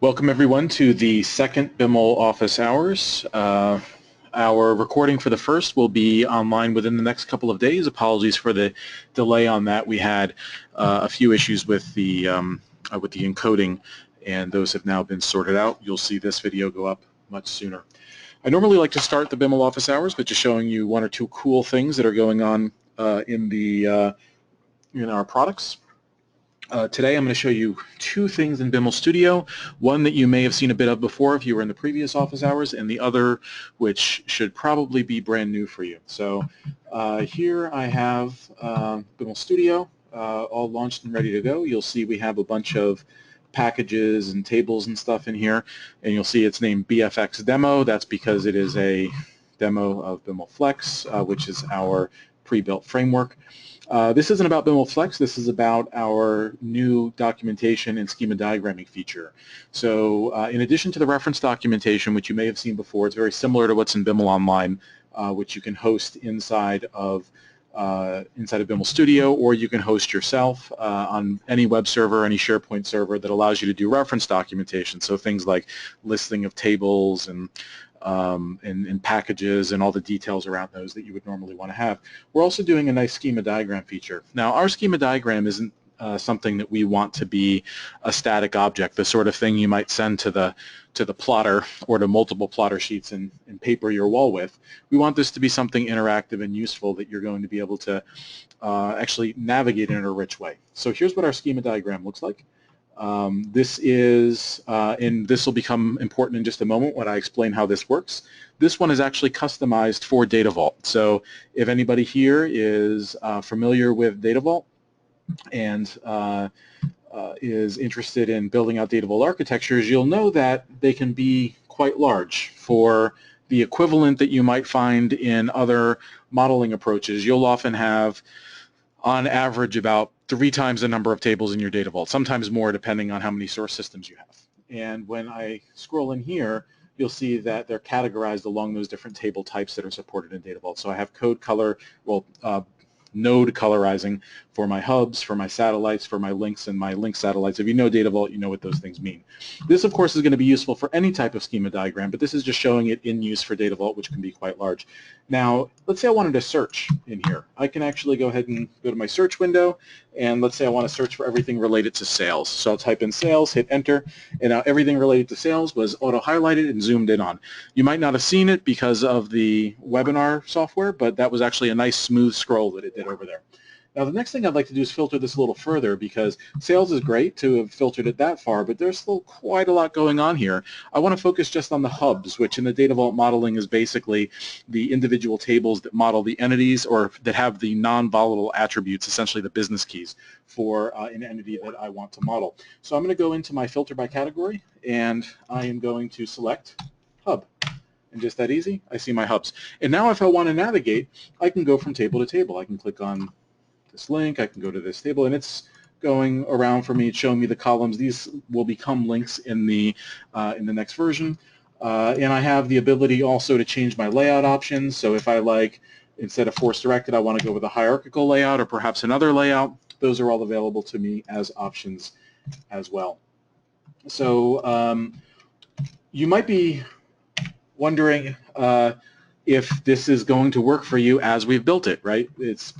Welcome everyone to the second Biml Office Hours. Our recording for the first will be online within the next couple of days. Apologies for the delay on that. We had a few issues with the encoding, and those have now been sorted out. You'll see this video go up much sooner. I normally like to start the Biml Office Hours by just showing you one or two cool things that are going on in our products. Today I'm going to show you two things in Biml Studio, one that you may have seen a bit of before if you were in the previous office hours, and the other which should probably be brand new for you. So here I have Biml Studio all launched and ready to go. You'll see we have a bunch of packages and tables and stuff in here, and you'll see it's named BFX Demo. That's because it is a demo of Biml Flex, which is our pre-built framework. This isn't about Biml Flex, this is about our new documentation and schema diagramming feature. So in addition to the reference documentation, which you may have seen before, it's very similar to what's in Biml Online, which you can host inside of Biml Studio, or you can host yourself on any web server, any SharePoint server that allows you to do reference documentation. So things like listing of tables and packages and all the details around those that you would normally want to have. We're also doing a nice schema diagram feature. Now, our schema diagram isn't something that we want to be a static object, the sort of thing you might send to the plotter or to multiple plotter sheets and paper your wall with. We want this to be something interactive and useful that you're going to be able to actually navigate in a rich way. So here's what our schema diagram looks like. This will become important in just a moment when I explain how this works. This one is actually customized for Data Vault. So if anybody here is familiar with Data Vault and is interested in building out Data Vault architectures, you'll know that they can be quite large. For the equivalent that you might find in other modeling approaches, you'll often have on average about 3 times the number of tables in your Data Vault, sometimes more depending on how many source systems you have. And when I scroll in here, you'll see that they're categorized along those different table types that are supported in Data Vault. So I have code color, node colorizing for my hubs, for my satellites, for my links and my link satellites. If you know Data Vault, you know what those things mean. This, of course, is going to be useful for any type of schema diagram, but this is just showing it in use for Data Vault, which can be quite large. Now, let's say I wanted to search in here. I can actually go ahead and go to my search window, and let's say I want to search for everything related to sales. So I'll type in sales, hit enter, and now everything related to sales was auto-highlighted and zoomed in on. You might not have seen it because of the webinar software, but that was actually a nice smooth scroll that it did over there. Now the next thing I'd like to do is filter this a little further, because sales is great to have filtered it that far, but there's still quite a lot going on here. I want to focus just on the hubs, which in the Data Vault modeling is basically the individual tables that model the entities or that have the non-volatile attributes, essentially the business keys for an entity that I want to model. So I'm going to go into my filter by category, and I am going to select hub. And just that easy, I see my hubs. And now if I want to navigate, I can go from table to table. I can click on this link, I can go to this table, and it's going around for me, it's showing me the columns. These will become links in the next version. And I have the ability also to change my layout options. So if I like, instead of force directed, I want to go with a hierarchical layout or perhaps another layout, those are all available to me as options as well. So you might be wondering if this is going to work for you as we've built it, right? It's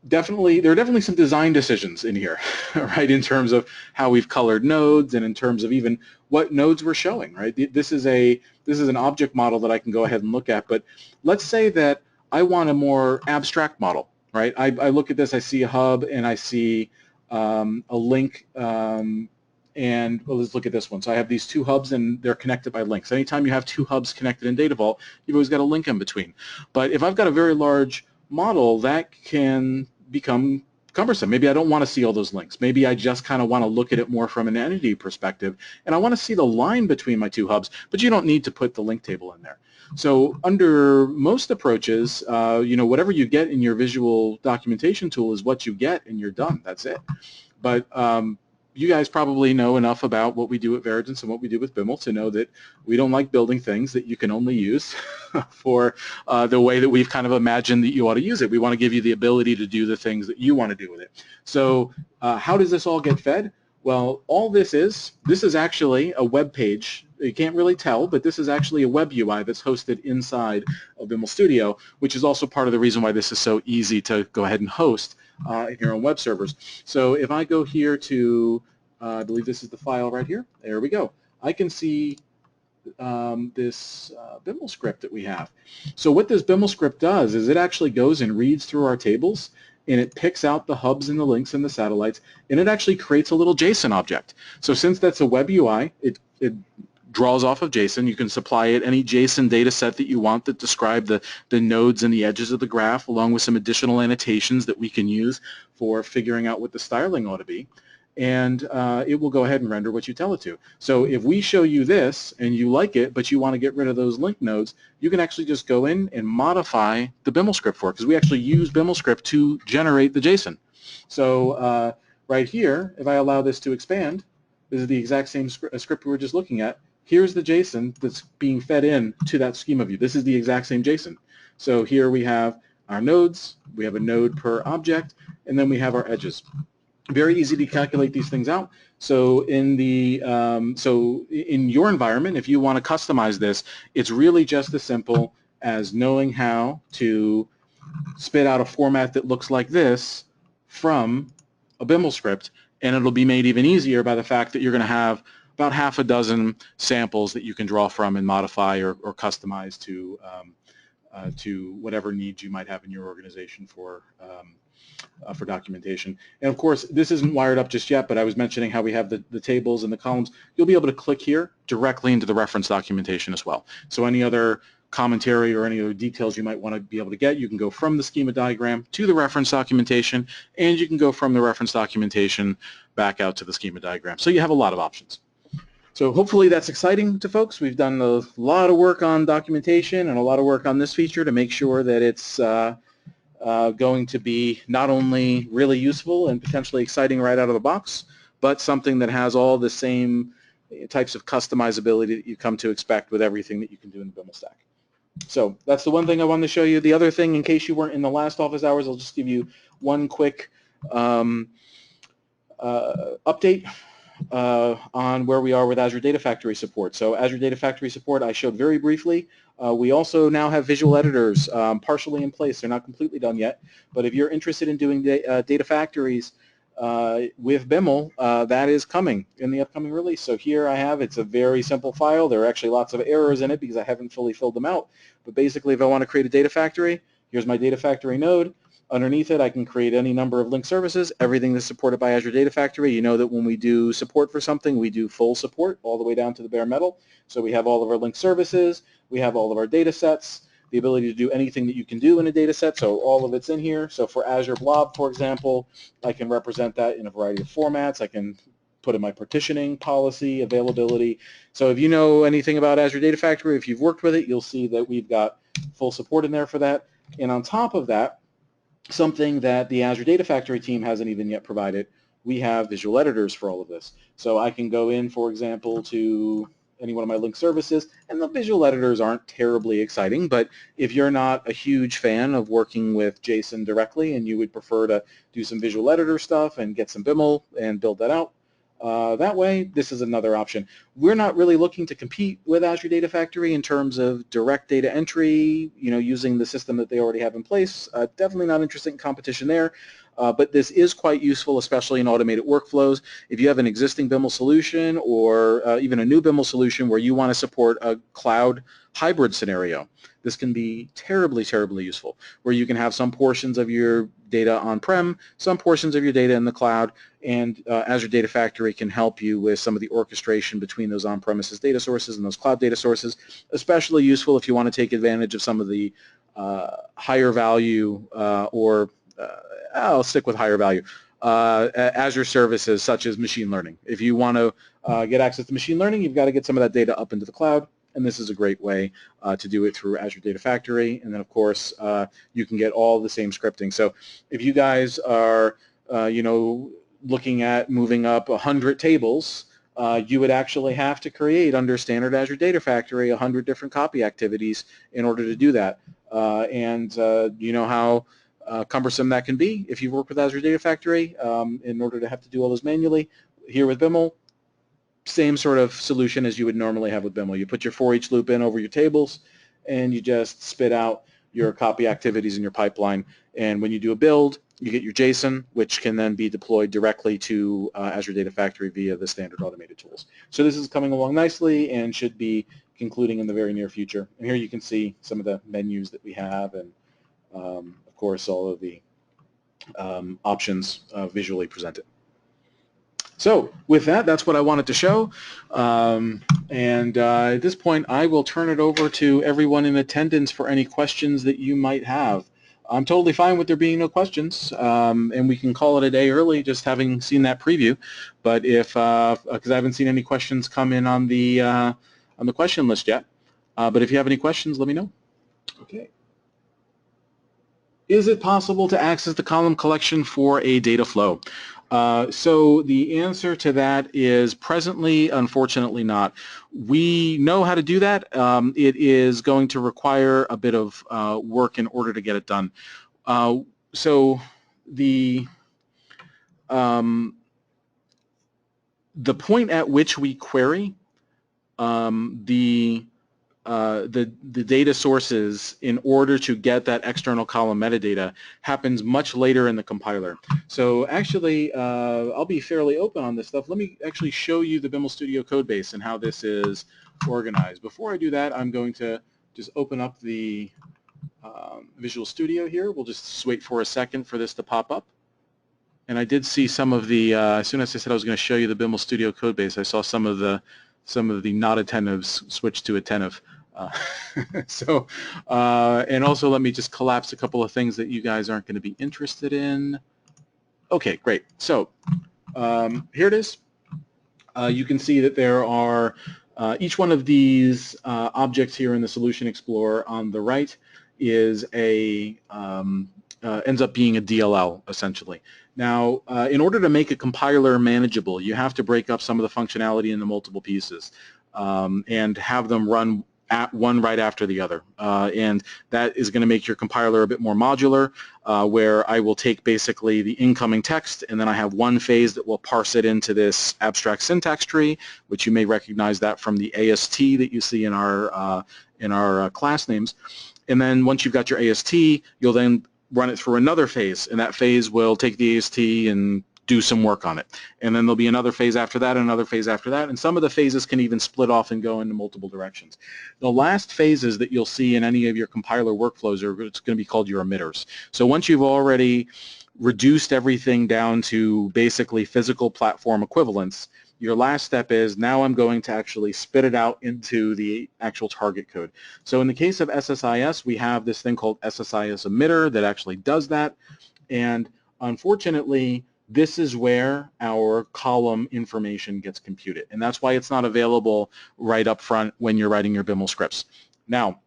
there are definitely some design decisions in here, right, in terms of how we've colored nodes and in terms of even what nodes we're showing, right? This is an object model that I can go ahead and look at, but let's say that I want a more abstract model, right? I look at this, I see a hub, and I see a link, and well, let's look at this one. So I have these two hubs, and they're connected by links. Anytime you have two hubs connected in Data Vault, you've always got a link in between. But if I've got a very large model, that can become cumbersome. Maybe I don't want to see all those links. Maybe I just kind of want to look at it more from an entity perspective, and I want to see the line between my two hubs, but you don't need to put the link table in there. So under most approaches, whatever you get in your visual documentation tool is what you get, and you're done. That's it. But you guys probably know enough about what we do at Veridence and what we do with Biml to know that we don't like building things that you can only use for the way that we've kind of imagined that you ought to use it. We want to give you the ability to do the things that you want to do with it. So how does this all get fed? Well, all this is actually a web page. You can't really tell, but this is actually a web UI that's hosted inside of Biml Studio, which is also part of the reason why this is so easy to go ahead and host in your own web servers. So if I go here to, I believe this is the file right here. There we go. I can see this Biml script that we have. So what this Biml script does is it actually goes and reads through our tables, and it picks out the hubs and the links and the satellites, and it actually creates a little JSON object. So since that's a web UI, it draws off of JSON. You can supply it any JSON data set that you want that describe the nodes and the edges of the graph, along with some additional annotations that we can use for figuring out what the styling ought to be. And it will go ahead and render what you tell it to. So if we show you this and you like it, but you want to get rid of those link nodes, you can actually just go in and modify the Biml script for it, because we actually use Biml script to generate the JSON. So right here, if I allow this to expand, this is the exact same script we were just looking at. Here's the JSON that's being fed in to that schema view. This is the exact same JSON. So here we have our nodes, we have a node per object, and then we have our edges. Very easy to calculate these things out. So in the in your environment, if you want to customize this, it's really just as simple as knowing how to spit out a format that looks like this from a Biml script, and it'll be made even easier by the fact that you're going to have about half a dozen samples that you can draw from and modify or customize to whatever needs you might have in your organization for documentation. And of course, this isn't wired up just yet, but I was mentioning how we have the tables and the columns. You'll be able to click here directly into the reference documentation as well. So any other commentary or any other details you might want to be able to get, you can go from the schema diagram to the reference documentation, and you can go from the reference documentation back out to the schema diagram. So you have a lot of options. So hopefully that's exciting to folks. We've done a lot of work on documentation and a lot of work on this feature to make sure that it's going to be not only really useful and potentially exciting right out of the box, but something that has all the same types of customizability that you come to expect with everything that you can do in the Biml stack. So that's the one thing I wanted to show you. The other thing, in case you weren't in the last office hours, I'll just give you one quick update on where we are with Azure Data Factory support. So Azure Data Factory support I showed very briefly. We also now have visual editors partially in place. They're not completely done yet, but if you're interested in doing data factories with Biml, that is coming in the upcoming release. So here I have, it's a very simple file. There are actually lots of errors in it because I haven't fully filled them out. But basically, if I want to create a data factory, here's my data factory node. Underneath it, I can create any number of link services, everything that's supported by Azure Data Factory. You know that when we do support for something, we do full support all the way down to the bare metal. So we have all of our link services, we have all of our data sets, the ability to do anything that you can do in a data set, so all of it's in here. So for Azure Blob, for example, I can represent that in a variety of formats. I can put in my partitioning policy, availability. So if you know anything about Azure Data Factory, if you've worked with it, you'll see that we've got full support in there for that. And on top of that, something that the Azure Data Factory team hasn't even yet provided, we have visual editors for all of this. So I can go in, for example, to any one of my link services, and the visual editors aren't terribly exciting, but if you're not a huge fan of working with JSON directly and you would prefer to do some visual editor stuff and get some Biml and build that out, that way, this is another option. We're not really looking to compete with Azure Data Factory in terms of direct data entry, using the system that they already have in place. Definitely not interested in competition there, but this is quite useful, especially in automated workflows. If you have an existing Biml solution or even a new Biml solution where you want to support a cloud hybrid scenario, this can be terribly, terribly useful, where you can have some portions of your data on-prem, some portions of your data in the cloud, and Azure Data Factory can help you with some of the orchestration between those on-premises data sources and those cloud data sources, especially useful if you want to take advantage of some of the higher value I'll stick with higher value, Azure services such as machine learning. If you want to get access to machine learning, you've got to get some of that data up into the cloud, and this is a great way to do it through Azure Data Factory. And then, of course, you can get all the same scripting. So if you guys are, looking at moving up 100 tables, you would actually have to create under standard Azure Data Factory 100 different copy activities in order to do that. You know how cumbersome that can be if you've worked with Azure Data Factory in order to have to do all those manually. here with Biml, same sort of solution as you would normally have with Biml. You put your for each loop in over your tables, and you just spit out your copy activities in your pipeline. And when you do a build, you get your JSON, which can then be deployed directly to Azure Data Factory via the standard automated tools. So this is coming along nicely and should be concluding in the very near future. And here you can see some of the menus that we have, and of course all of the options visually presented. So with that, that's what I wanted to show. At this point, I will turn it over to everyone in attendance for any questions that you might have. I'm totally fine with there being no questions, and we can call it a day early, just having seen that preview. But if, because I haven't seen any questions come in on the question list yet, but if you have any questions, let me know. Okay. Is it possible to access the column collection for a data flow? So the answer to that is presently, unfortunately not. We know how to do that. It is going to require a bit of work in order to get it done. So the point at which we query the data sources in order to get that external column metadata happens much later in the compiler. So actually, I'll be fairly open on this stuff. Let me actually show you the Biml Studio codebase and how this is organized. Before I do that, I'm going to just open up the Visual Studio here. We'll just wait for a second for this to pop up. And I did see some of the, as soon as I said I was going to show you the Biml Studio codebase, I saw some of the not attentives switch to attentive. And also let me just collapse a couple of things that you guys aren't going to be interested in. Okay, great. So here it is. You can see that there are each one of these objects here in the Solution Explorer on the right is a ends up being a DLL essentially. Now, in order to make a compiler manageable, you have to break up some of the functionality into multiple pieces and have them run one right after the other. And that is going to make your compiler a bit more modular, where I will take basically the incoming text, and then I have one phase that will parse it into this abstract syntax tree, which you may recognize that from the AST that you see in our class names. And then once you've got your AST, you'll then run it through another phase, and that phase will take the AST and do some work on it. And then there'll be another phase after that, another phase after that, and some of the phases can even split off and go into multiple directions. The last phases that you'll see in any of your compiler workflows are it's going to be called your emitters. So once you've already reduced everything down to basically physical platform equivalents, your last step is now I'm going to actually spit it out into the actual target code. So in the case of SSIS, we have this thing called SSIS emitter that actually does that. And unfortunately, this is where our column information gets computed. And that's why it's not available right up front when you're writing your Biml scripts. Now,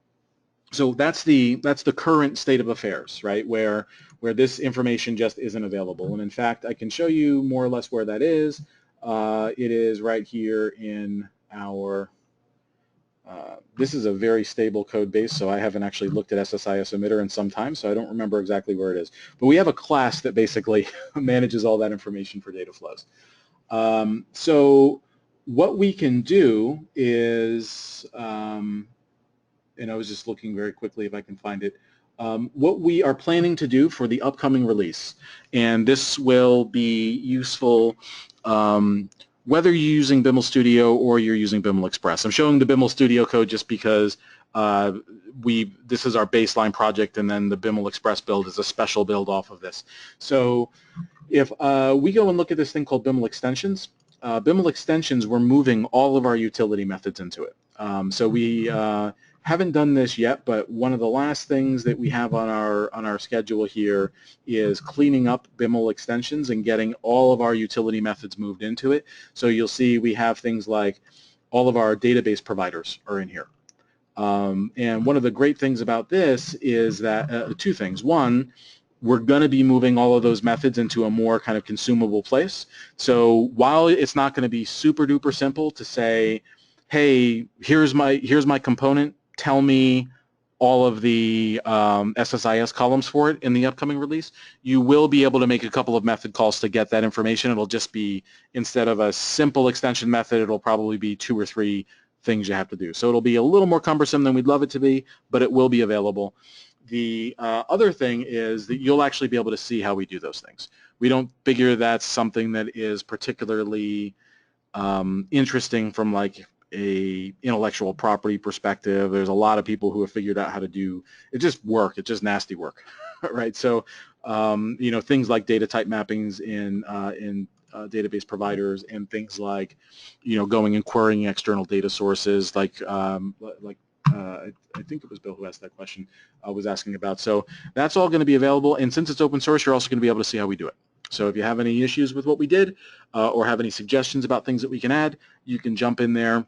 so that's the current state of affairs, right, where this information just isn't available. And in fact, I can show you more or less where that is. It is right here in our, this is a very stable code base, so I haven't actually looked at SSIS emitter in some time, so I don't remember exactly where it is. But we have a class that basically manages all that information for data flows. So what we can do is, and I was just looking very quickly if I can find it, what we are planning to do for the upcoming release, and this will be useful whether you're using Biml Studio or you're using Biml Express. I'm showing the Biml Studio code just because this is our baseline project, and then the Biml Express build is a special build off of this. So if we go and look at this thing called Biml Extensions, we're moving all of our utility methods into it. So we haven't done this yet, but one of the last things that we have on our schedule here is cleaning up Biml extensions and getting all of our utility methods moved into it. So you'll see we have things like all of our database providers are in here. And one of the great things about this is that two things. One, we're going to be moving all of those methods into a more kind of consumable place. So while it's not going to be super duper simple to say, hey, here's my component, tell me all of the SSIS columns for it in the upcoming release. You will be able to make a couple of method calls to get that information. It'll just be, instead of a simple extension method, it'll probably be 2 or 3 things you have to do. So it'll be a little more cumbersome than we'd love it to be, but it will be available. The other thing is that you'll actually be able to see how we do those things. We don't figure that's something that is particularly interesting from like a intellectual property perspective. There's a lot of people who have figured out how to do it. Just work. It's just nasty work, right? So you know, things like data type mappings in database providers, and things like, you know, going and querying external data sources, like I think it was Bill who asked that question, was asking about. So that's all going to be available, and since it's open source, you're also going to be able to see how we do it. So if you have any issues with what we did, or have any suggestions about things that we can add, you can jump in there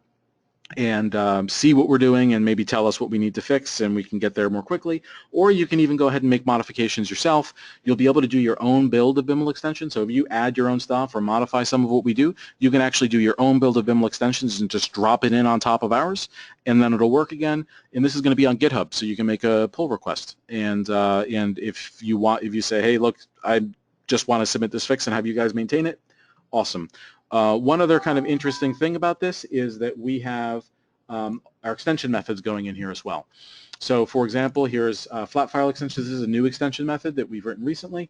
and see what we're doing and maybe tell us what we need to fix, and we can get there more quickly. Or you can even go ahead and make modifications yourself. You'll be able to do your own build of Biml extension. So if you add your own stuff or modify some of what we do, you can actually do your own build of Biml extensions and just drop it in on top of ours, and then it'll work again. And this is going to be on GitHub, so you can make a pull request. And if you say, hey, look, I just want to submit this fix and have you guys maintain it, awesome. One other kind of interesting thing about this is that we have our extension methods going in here as well. So for example, here's flat file extensions. This is a new extension method that we've written recently.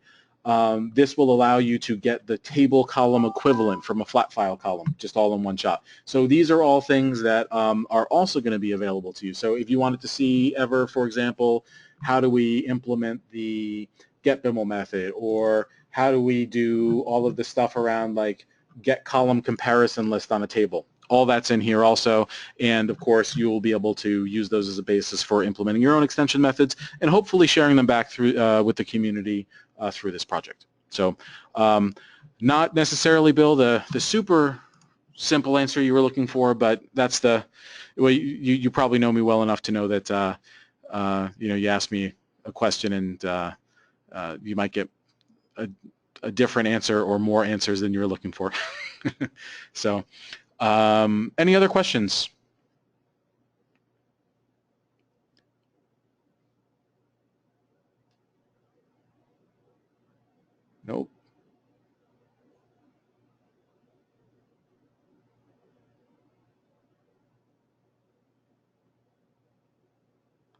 This will allow you to get the table column equivalent from a flat file column, just all in one shot. So these are all things that are also going to be available to you. So if you wanted to see ever, for example, how do we implement the get Biml method, or how do we do all of the stuff around like get column comparison list on a table, all that's in here also. And of course, you will be able to use those as a basis for implementing your own extension methods and hopefully sharing them back through with the community through this project. So not necessarily, Bill, the super simple answer you were looking for, but that's the well, you probably know me well enough to know that you know, you ask me a question and you might get a different answer or more answers than you were looking for. So any other questions? Nope.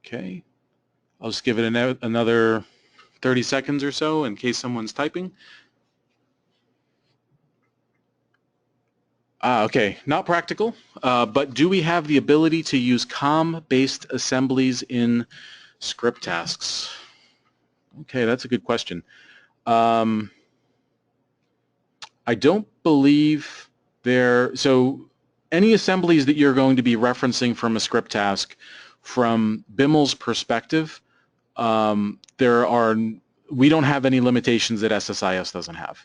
Okay. I'll just give it another 30 seconds or so in case someone's typing. Okay, not practical, but do we have the ability to use COM-based assemblies in script tasks? Okay, that's a good question. I don't believe so any assemblies that you're going to be referencing from a script task, from Biml's perspective, we don't have any limitations that SSIS doesn't have.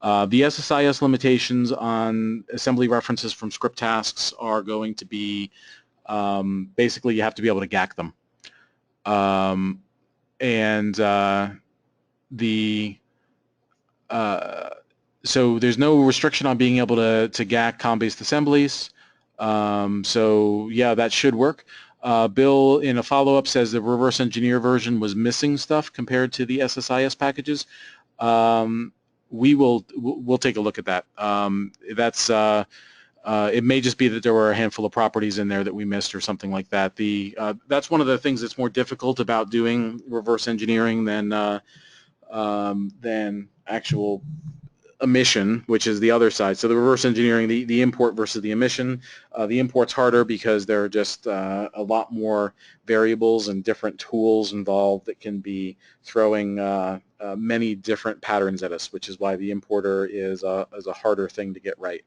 The SSIS limitations on assembly references from script tasks are going to be basically you have to be able to GAC them. So there's no restriction on being able to GAC COM-based assemblies. So yeah, that should work. Bill, in a follow-up, says the reverse engineer version was missing stuff compared to the SSIS packages. We'll take a look at that. It may just be that there were a handful of properties in there that we missed or something like that. That's one of the things that's more difficult about doing reverse engineering than actual emission, which is the other side. So the reverse engineering, the import versus the emission. The import's harder because there are just a lot more variables and different tools involved that can be throwing many different patterns at us, which is why the importer is a harder thing to get right.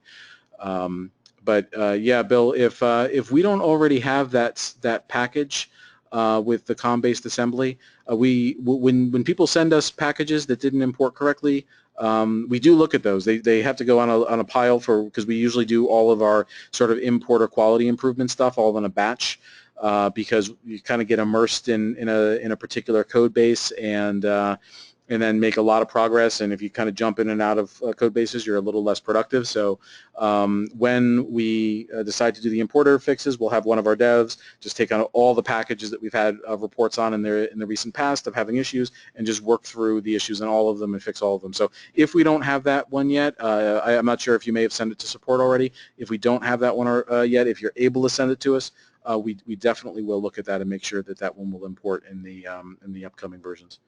But yeah, Bill, if we don't already have that package with the COM-based assembly, when people send us packages that didn't import correctly, we do look at those. They have to go on a pile because we usually do all of our sort of importer quality improvement stuff all in a batch, because you kind of get immersed in a particular code base, and and then make a lot of progress. And if you kind of jump in and out of code bases, you're a little less productive. So when we decide to do the importer fixes, we'll have one of our devs just take on all the packages that we've had reports on in the recent past of having issues and just work through the issues in all of them and fix all of them. So if we don't have that one yet, I'm not sure if you may have sent it to support already. If we don't have that one yet, if you're able to send it to us, we definitely will look at that and make sure that that one will import in the upcoming versions.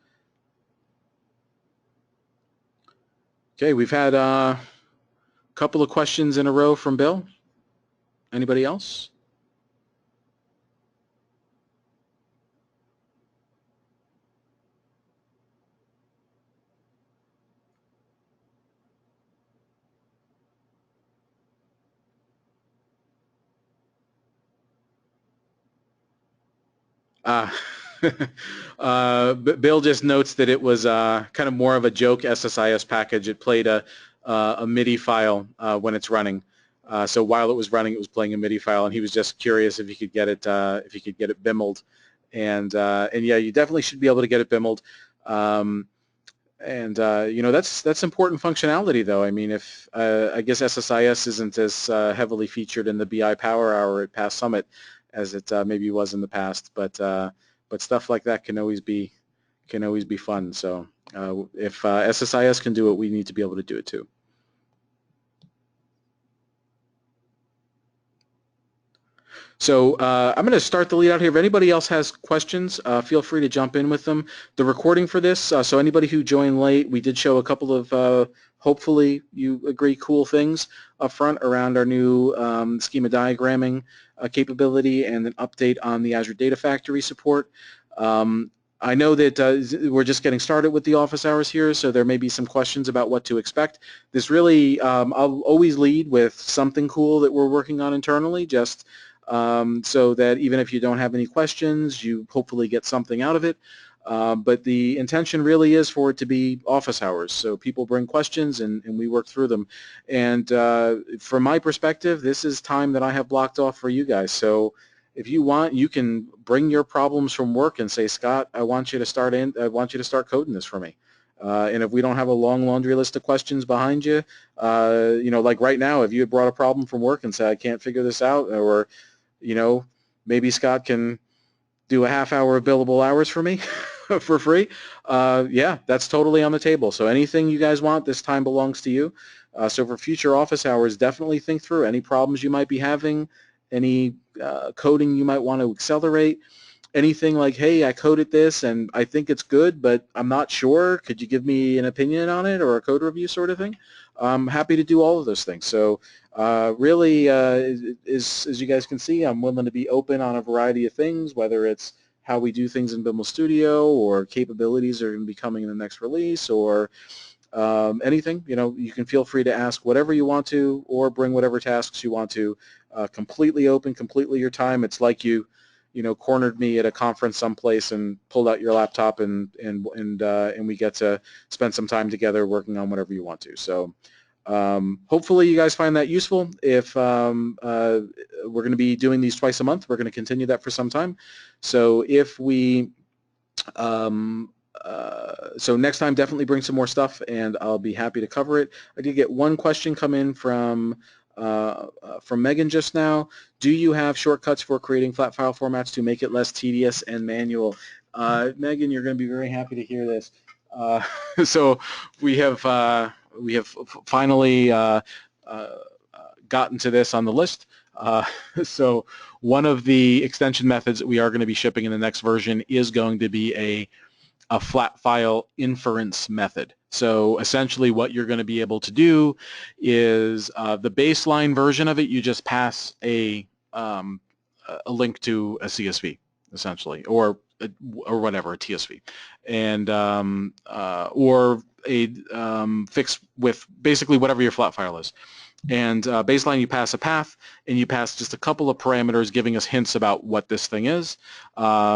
Okay, we've had a couple of questions in a row from Bill. Anybody else? Uh, Bill just notes that it was kind of more of a joke SSIS package. It played a MIDI file when it's running. So while it was running, it was playing a MIDI file, and he was just curious if he could get it Bimled. And yeah, you definitely should be able to get it Bimled. You know, that's important functionality, though. I mean, if I guess SSIS isn't as heavily featured in the BI Power Hour at Past Summit as it maybe was in the past, but stuff like that can always be fun. So if SSIS can do it, we need to be able to do it too. So I'm going to start the lead out here. If anybody else has questions, feel free to jump in with them. The recording for this, so anybody who joined late, we did show a couple of, hopefully you agree, cool things up front around our new schema diagramming capability and an update on the Azure Data Factory support. I know that we're just getting started with the office hours here, so there may be some questions about what to expect. This really, I'll always lead with something cool that we're working on internally, just so that even if you don't have any questions, you hopefully get something out of it. But the intention really is for it to be office hours. So people bring questions and we work through them. And from my perspective, this is time that I have blocked off for you guys. So if you want, you can bring your problems from work and say, Scott, I want you to start coding this for me. And if we don't have a long laundry list of questions behind you, you know, like right now, if you had brought a problem from work and said, I can't figure this out, or you know, maybe Scott can do a half hour of billable hours for me for free. Yeah, that's totally on the table. So anything you guys want, this time belongs to you. So for future office hours, definitely think through any problems you might be having, any coding you might want to accelerate, anything like, hey, I coded this and I think it's good, but I'm not sure. Could you give me an opinion on it or a code review sort of thing? I'm happy to do all of those things. So really, as you guys can see, I'm willing to be open on a variety of things, whether it's how we do things in Biml Studio or capabilities that are going to be coming in the next release or anything. You know, you can feel free to ask whatever you want to or bring whatever tasks you want to. Completely open, completely your time. It's like you know, cornered me at a conference someplace and pulled out your laptop and we get to spend some time together working on whatever you want to. So hopefully you guys find that useful. If we're going to be doing these twice a month, we're going to continue that for some time. So if we so next time, definitely bring some more stuff, and I'll be happy to cover it. I did get one question come in from Megan just now. Do you have shortcuts for creating flat file formats to make it less tedious and manual? Megan, you're going to be very happy to hear this. So we have finally gotten to this on the list. So one of the extension methods that we are going to be shipping in the next version is going to be a flat file inference method. So essentially what you're going to be able to do is the baseline version of it, you just pass a link to a CSV, essentially, or whatever, a TSV, and or a fix with basically whatever your flat file is. And baseline, you pass a path, and you pass just a couple of parameters giving us hints about what this thing is,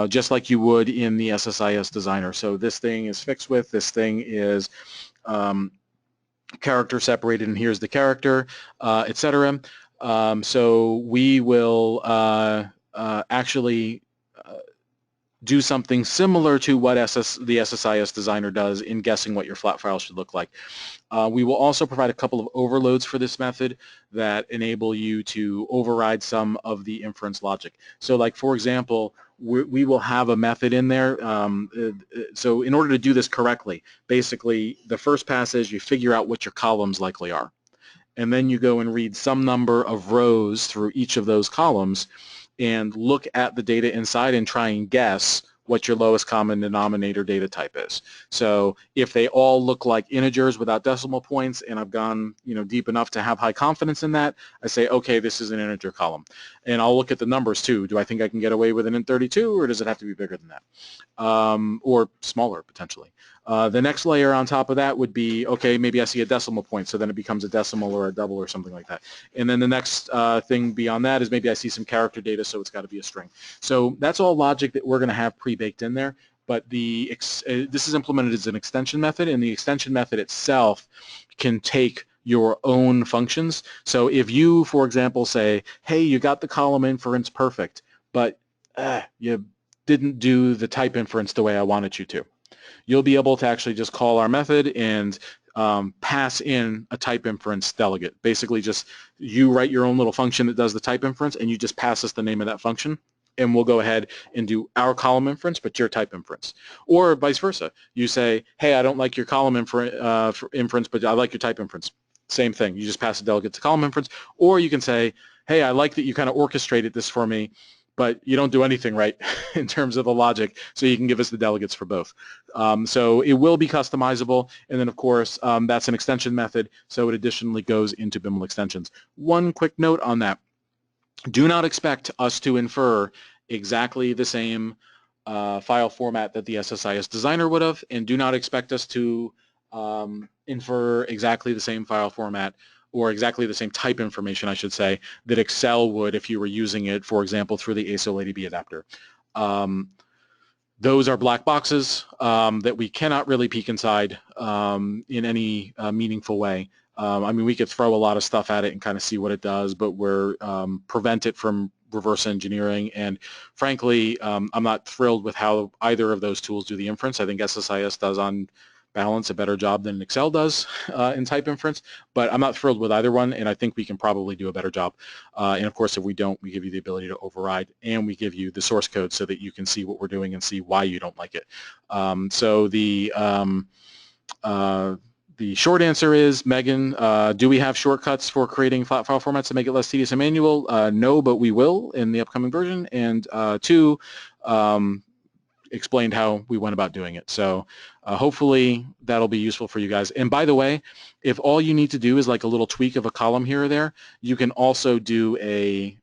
just like you would in the SSIS designer. So this thing is fixed with, this thing is character separated, and here's the character, etc. So we will actually do something similar to what the SSIS designer does in guessing what your flat file should look like. We will also provide a couple of overloads for this method that enable you to override some of the inference logic. So like, for example, we will have a method in there. So in order to do this correctly, basically the first pass is you figure out what your columns likely are. And then you go and read some number of rows through each of those columns and look at the data inside and try and guess what your lowest common denominator data type is. So if they all look like integers without decimal points, and I've gone deep enough to have high confidence in that, I say, okay, this is an integer column. And I'll look at the numbers too. Do I think I can get away with an int32, or does it have to be bigger than that? Or smaller potentially. The next layer on top of that would be, okay, maybe I see a decimal point, so then it becomes a decimal or a double or something like that. And then the next thing beyond that is maybe I see some character data, so it's got to be a string. So that's all logic that we're going to have pre-baked in there, but this is implemented as an extension method, and the extension method itself can take your own functions. So if you, for example, say, hey, you got the column inference perfect, but you didn't do the type inference the way I wanted you to, you'll be able to actually just call our method and pass in a type inference delegate. Basically just you write your own little function that does the type inference, and you just pass us the name of that function, and we'll go ahead and do our column inference, but your type inference. Or vice versa. You say, hey, I don't like your column inference, but I like your type inference. Same thing. You just pass a delegate to column inference. Or you can say, hey, I like that you kind of orchestrated this for me, but you don't do anything right in terms of the logic, so you can give us the delegates for both. So it will be customizable, and then of course that's an extension method, so it additionally goes into Biml extensions. One quick note on that: do not expect us to infer exactly the same file format that the SSIS designer would have, and do not expect us to infer exactly the same file format or exactly the same type information, I should say, that Excel would if you were using it, for example, through the ASO ADB adapter. Those are black boxes that we cannot really peek inside in any meaningful way. I mean, we could throw a lot of stuff at it and kind of see what it does, but we're prevent it from reverse engineering. And frankly, I'm not thrilled with how either of those tools do the inference. I think SSIS does on balance a better job than Excel does in type inference, but I'm not thrilled with either one, and I think we can probably do a better job. And of course, if we don't, we give you the ability to override, and we give you the source code so that you can see what we're doing and see why you don't like it. So the short answer is, Megan, do we have shortcuts for creating flat file formats to make it less tedious and manual? No, but we will in the upcoming version. And two, explained how we went about doing it. So hopefully that'll be useful for you guys. And by the way, if all you need to do is like a little tweak of a column here or there, you can also do a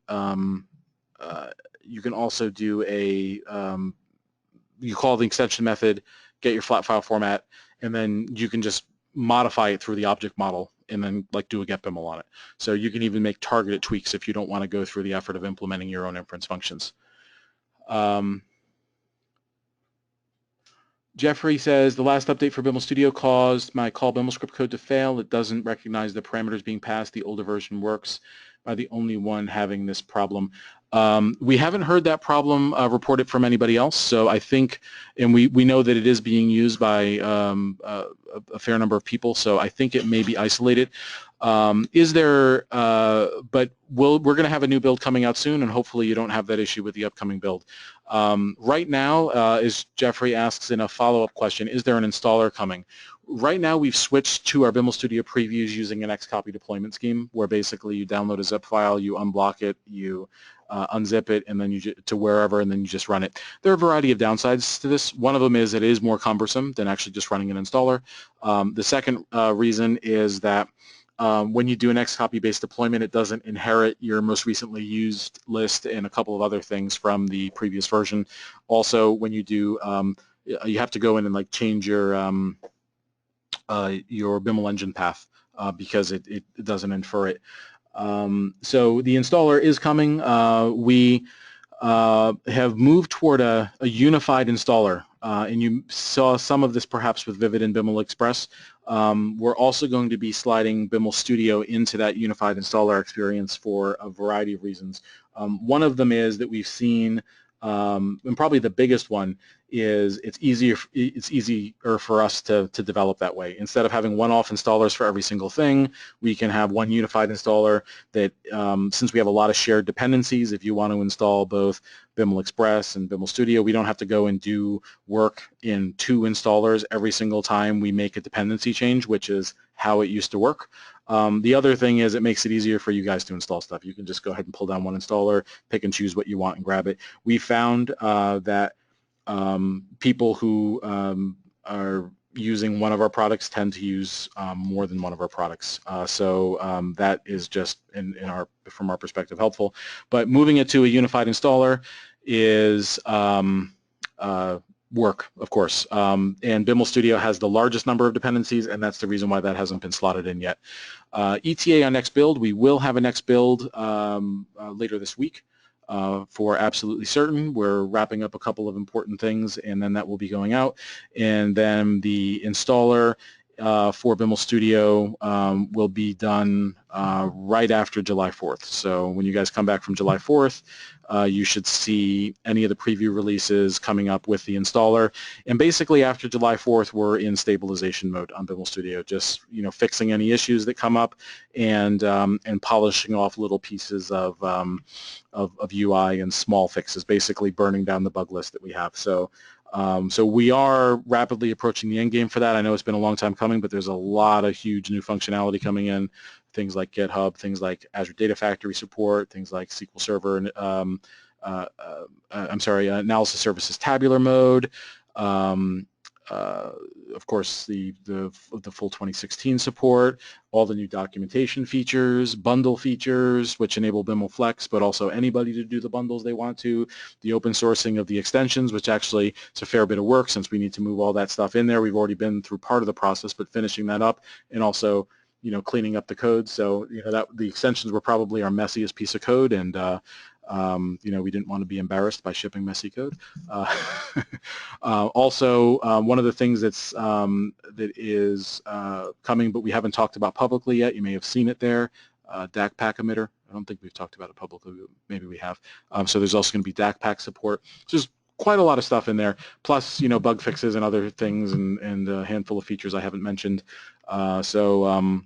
you call the extension method, get your flat file format, and then you can just modify it through the object model and then like do a get Biml on it. So you can even make targeted tweaks if you don't want to go through the effort of implementing your own inference functions. Jeffrey says, the last update for Biml Studio caused my call Biml script code to fail. It doesn't recognize the parameters being passed. The older version works. Am I the only one having this problem? We haven't heard that problem reported from anybody else, so I think, and we know that it is being used by a fair number of people, so I think it may be isolated. But we're going to have a new build coming out soon, and hopefully you don't have that issue with the upcoming build. Right now, as Jeffrey asks in a follow-up question, is there an installer coming? Right now, we've switched to our Biml Studio previews using an Xcopy deployment scheme, where basically you download a zip file, you unblock it, you unzip it, and then you to wherever, and then you just run it. There are a variety of downsides to this. One of them is it is more cumbersome than actually just running an installer. The second reason is that when you do an Xcopy-based deployment, it doesn't inherit your most recently used list and a couple of other things from the previous version. Also, when you do, you have to go in and like change your Biml engine path because it doesn't infer it. So the installer is coming. We have moved toward a unified installer, and you saw some of this perhaps with Vivid and Biml Express. We're also going to be sliding Biml Studio into that unified installer experience for a variety of reasons. One of them is that we've seen and probably the biggest one is it's easier for us to develop that way. Instead of having one-off installers for every single thing, we can have one unified installer that, since we have a lot of shared dependencies, if you want to install both Biml Express and Biml Studio, we don't have to go and do work in 2 installers every single time we make a dependency change, which is how it used to work. The other thing is it makes it easier for you guys to install stuff. You can just go ahead and pull down one installer, pick and choose what you want and grab it. We found that people who are using one of our products tend to use more than one of our products. So that is just from our perspective helpful. But moving it to a unified installer is work, of course. And Biml Studio has the largest number of dependencies, and that's the reason why that hasn't been slotted in yet. ETA on next build, we will have a next build later this week. For absolutely certain. We're wrapping up a couple of important things, and then that will be going out. And then the installer for Biml Studio will be done right after July 4th. So when you guys come back from July 4th, you should see any of the preview releases coming up with the installer. And basically after July 4th, we're in stabilization mode on Biml Studio, just fixing any issues that come up and polishing off little pieces of UI and small fixes, basically burning down the bug list that we have. So so we are rapidly approaching the end game for that. I know it's been a long time coming, but there's a lot of huge new functionality coming in, things like GitHub, things like Azure Data Factory support, things like SQL Server, analysis services tabular mode, of course the full 2016 support, all the new documentation features, bundle features which enable Biml Flex, but also anybody to do the bundles they want to, the open sourcing of the extensions, which actually is a fair bit of work since we need to move all that stuff in there. We've already been through part of the process, but finishing that up, and also cleaning up the code. So that the extensions were probably our messiest piece of code, and we didn't want to be embarrassed by shipping messy code. Also, one of the things that is coming, but we haven't talked about publicly yet, you may have seen it there, DAC pack emitter. I don't think we've talked about it publicly. Maybe we have. So there's also going to be DAC pack support. So there's quite a lot of stuff in there, plus bug fixes and other things, and a handful of features I haven't mentioned. So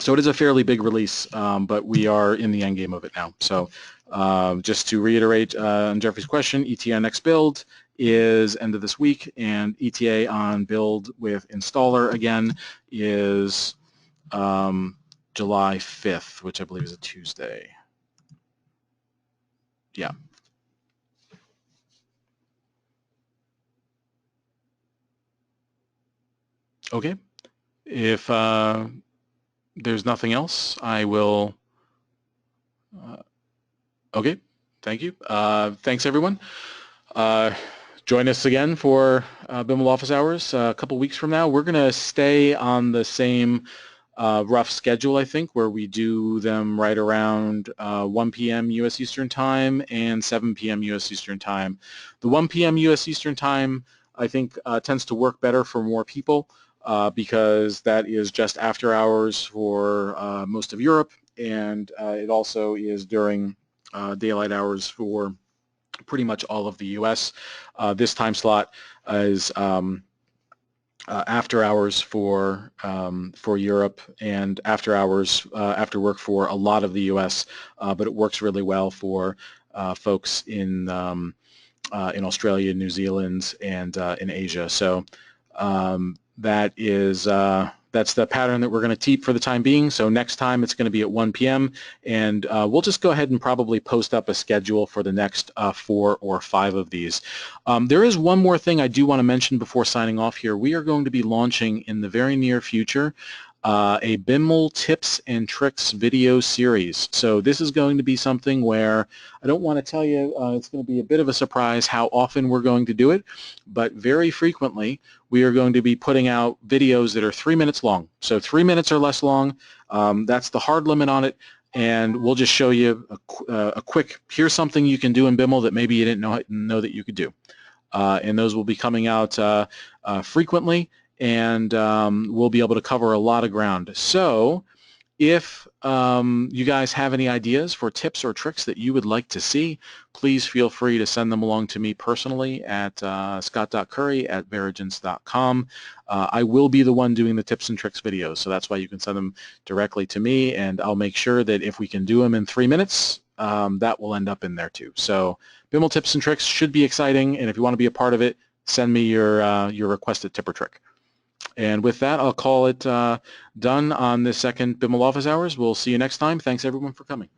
it is a fairly big release, but we are in the end game of it now. So just to reiterate on Jeffrey's question, ETA on next build is end of this week, and ETA on build with installer again is July 5th, which I believe is a Tuesday. Yeah. Okay. If there's nothing else, I will. Okay, thank you. Thanks, everyone. Join us again for Biml Office Hours a couple weeks from now. We're going to stay on the same rough schedule, I think, where we do them right around 1 p.m. U.S. Eastern Time and 7 p.m. U.S. Eastern Time. The 1 p.m. U.S. Eastern Time, I think, tends to work better for more people because that is just after hours for most of Europe, and it also is during daylight hours for pretty much all of the U.S. This time slot is after hours for Europe, and after hours after work for a lot of the U.S., but it works really well for folks in Australia, New Zealand, and in Asia. So that's the pattern that we're going to keep for the time being. So next time it's going to be at 1 p.m. and we'll just go ahead and probably post up a schedule for the next 4 or 5 of these. There is one more thing I do want to mention before signing off here. We are going to be launching in the very near future a Biml tips and tricks video series. So this is going to be something where I don't want to tell you, it's going to be a bit of a surprise how often we're going to do it, but very frequently we are going to be putting out videos that are 3 minutes long. So 3 minutes or less long, that's the hard limit on it, and we'll just show you a quick, here's something you can do in Biml that maybe you didn't know that you could do. And those will be coming out frequently, and we'll be able to cover a lot of ground. So If you guys have any ideas for tips or tricks that you would like to see, please feel free to send them along to me personally at scott.curry@verigens.com. I will be the one doing the tips and tricks videos, so that's why you can send them directly to me, and I'll make sure that if we can do them in 3 minutes, that will end up in there too. So Biml tips and tricks should be exciting, and if you want to be a part of it, send me your requested tip or trick. And with that, I'll call it done on this second Biml Office Hours. We'll see you next time. Thanks, everyone, for coming.